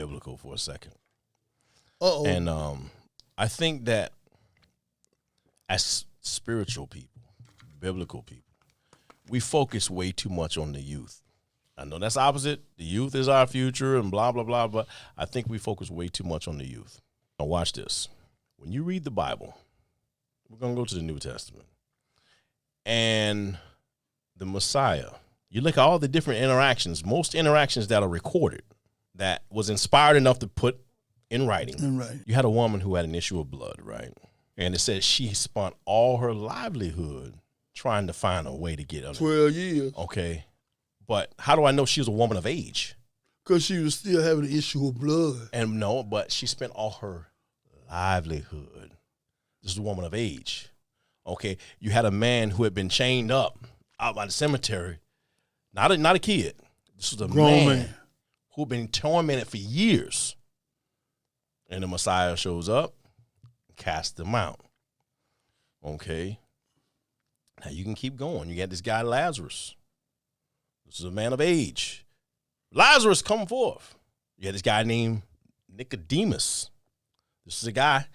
biblical for a second. Uh-oh. And I think that as spiritual people, biblical people, we focus way too much on the youth. I know that's opposite. The youth is our future and blah, blah, blah, but I think we focus way too much on the youth. Now watch this. When you read the Bible, we're going to go to the New Testament, and the Messiah, you look at all the different interactions, most interactions that are recorded, that was inspired enough to put in writing. Right. You had a woman who had an issue of blood, right? And it said she spent all her livelihood trying to find a way to get out. 12 years. Okay. But how do I know she was a woman of age? Because she was still having an issue of blood. And no, but she spent all her livelihood. This is a woman of age. Okay. You had a man who had been chained up out by the cemetery. Not a kid. This was a Grown man who had been tormented for years. And the Messiah shows up and casts them out. Okay. Now you can keep going. You got this guy Lazarus. This is a man of age. Lazarus, come forth. You got this guy named Nicodemus. This is a guy.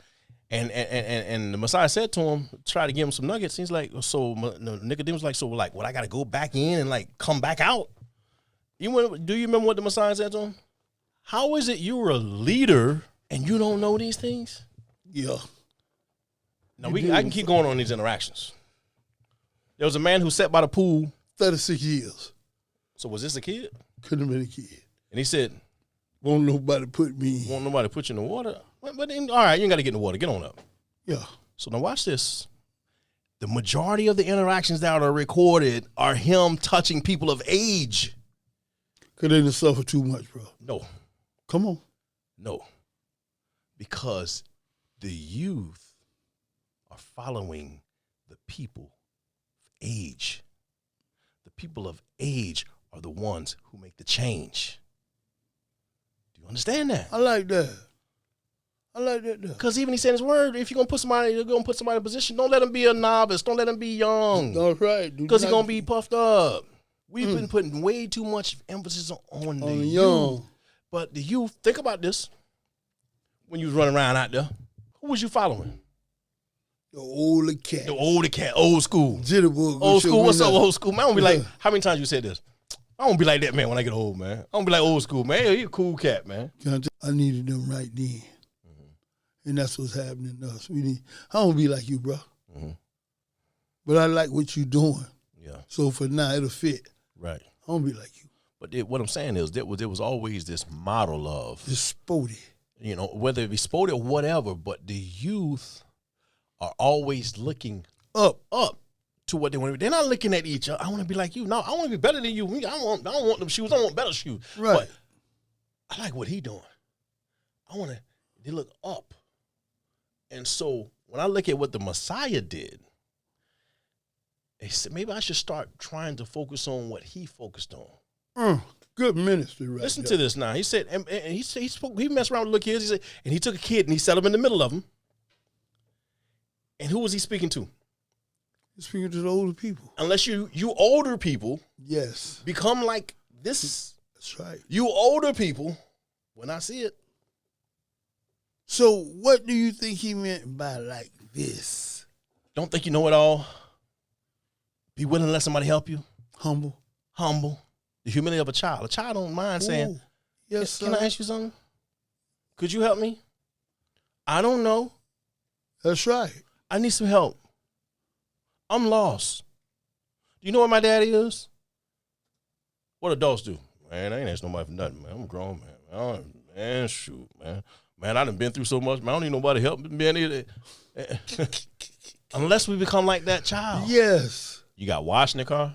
And the Messiah said to him, try to give him some nuggets. He's like, so Nicodemus like, so like, what, I got to go back in and like come back out? Do you remember what the Messiah said to him? How is it you're a leader and you don't know these things? Yeah. Now I can keep going on these interactions. There was a man who sat by the pool. 36 years. So was this a kid? Couldn't have been a kid. And he said, won't nobody put me in. Won't nobody put you in the water? But then, all right, you ain't got to get in the water. Get on up. Yeah. So now watch this. The majority of the interactions that are recorded are him touching people of age. Because they didn't suffer too much, bro. No. Come on. No. Because the youth are following the people of age. The people of age are the ones who make the change. Do you understand that? I like that. I like that. Because even he said his word, if you're going to put somebody in a position, don't let him be a novice. Don't let him be young. That's right. Because he's going to be puffed up. We've been putting way too much emphasis on the young. But the youth, think about this. When you was running around out there, who was you following? The older cat. The older cat, old school. Jitterbug. Old school, what's up, old school? Man, I don't be like, how many times you said this? I don't be like that, man, when I get old, man. I don't be like old school, man. Hey, you a cool cat, man. I needed them right then. And that's what's happening to us. I don't be like you, bro. But I like what you doing. Yeah. So for now, it'll fit. Right. I don't be like you. But what I'm saying is there was always this model of. Just sporty. You know, whether it be sporty or whatever, but the youth are always looking up to what they want to be. They're not looking at each other. I want to be like you. No, I want to be better than you. I don't want them shoes. I want better shoes. Right. But I like what he doing. They look up. And so when I look at what the Messiah did, they said, maybe I should start trying to focus on what he focused on. Good ministry, right? Listen to this now. He said, and he messed around with little kids. He said, and he took a kid and he set him in the middle of them. And who was he speaking to? He's speaking to the older people. Unless you older people, yes, become like this. That's right. You older people, when I see it. So what do you think he meant by like this? Don't think you know it all. Be willing to let somebody help you. Humble. The humility of a child. A child don't mind saying, yes, can I ask you something? Could you help me? I don't know. That's right. I need some help. I'm lost. Do you know what my daddy is? What adults do? Man, I ain't asked nobody for nothing, man. I'm grown, man. Man, shoot, man. Man, I done been through so much, man. I don't need nobody to help me, man. Unless we become like that child. Yes. You got wash in the car?